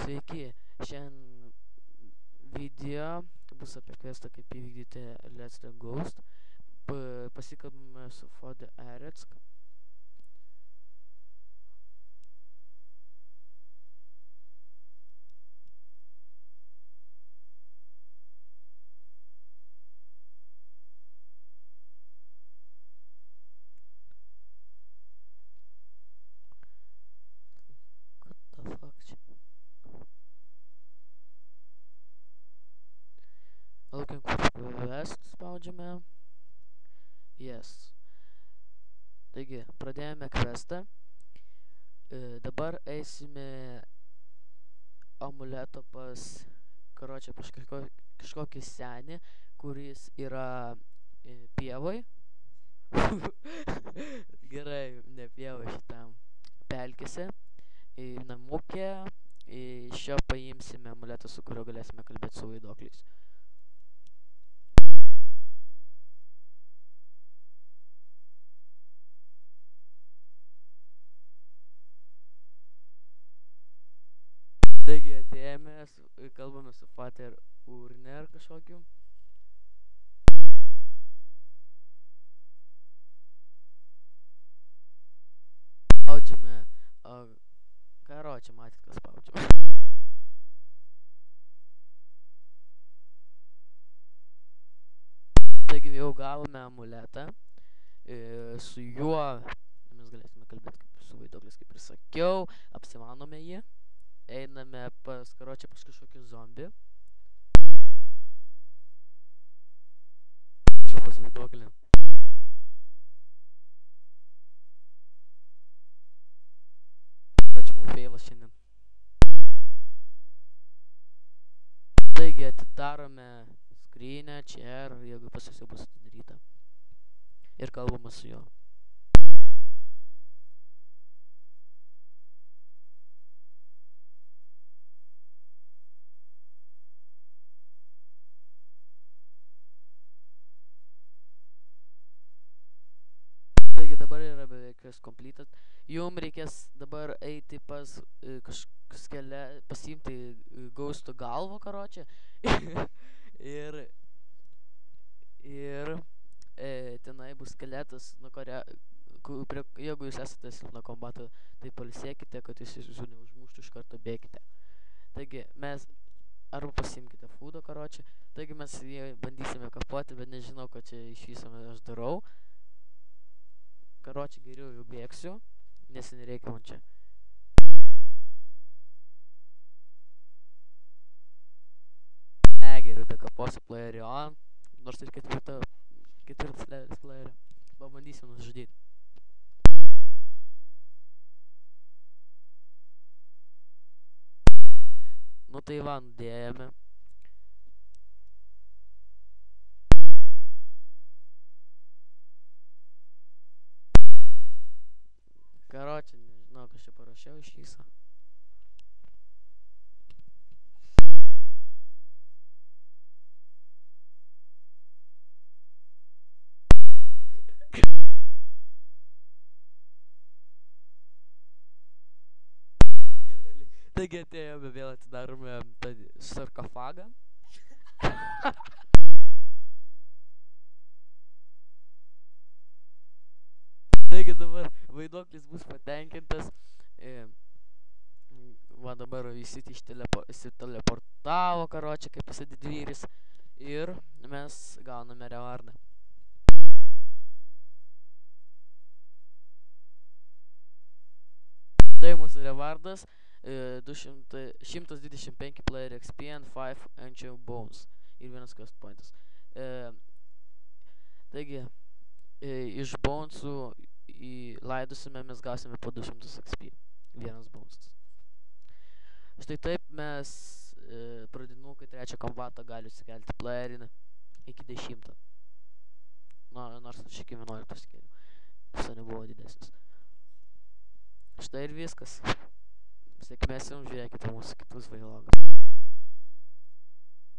Sveiki, šiandien video bus apie questą, kaip įvykdyti Let's the Ghost. Pasikalbame su Fode Aretsk. What the fuck čia? Looking for quest spaudžiame. Yes. Taigi, pradėjome questą. Dabar eisime amuleto pas kažkokį senį, kuris yra pievoj. Gerai, ne pievoj, šitam pelkėse. Namukė. Iš jo paimsime amuletą, su kuriuo galėsime kalbėti su vaiduokliais. Taigi atėjome, kalbame su Fater Urner kažkokiu. Spaudžiame. Karo, čia matėt, kas spaudžiame. Taigi jau gavome amuletą. Su juo mes galėsime kalbėti kaip su vaiduokliais, kaip ir sakiau. Apsimanome jį. Einame pas kažkokį zombį. Prašau pas vaiduoklį. Pačiamo feilas šiandien. Taigi atidarome skrynę, čia, jeigu pas jūs jau bus atidaryta. Ir kalbama su juo. Taigi dabar yra beveik completed. Jum reikės dabar eiti pas pasiimti ghosto galvą, karočią. ir tenai bus skeletas, jeigu jūs esate silpno kombato, tai pailsėkite, kad jūs jūsų neužmuštų, iš karto bėkite. Taigi mes arba pasiimkite foodo, karočią. Taigi mes jį bandysime kapuoti, bet nežinau, ką čia iš viso aš darau. Karočią geriau jau bėgsiu, nes nereikia man čia. Geriau dekaposiu playerį on, nors ir ketvirtas levelis playerį. Pabandysiu nužudyti. Nu tai va, nudėjome. Karočią, nežinau, ką čia parašiau iš viso. Taigi atėjome, vėl atidarome sarkofagą. Taigi dabar vaiduoklis bus patenkintas. Va dabar visi išsiteleportavo, karočią, kaip jisai didvyris. Ir mes gauname revardą. Tai mūsų revardas. 125 player XP and 5 ancient bones ir vienas quest pointas. Taigi iš bonesų įlaidusime mes gausime po 200 XP, vienas bonesas. Štai taip mes pradinukai trečią kombatą gali sukelti playerinį iki 10. Nors aš iki 11 skėliu, visą nebuvo didesnis. Štai ir viskas. Sėkmės jums, žiūrėkite mūsų kitus vlogus.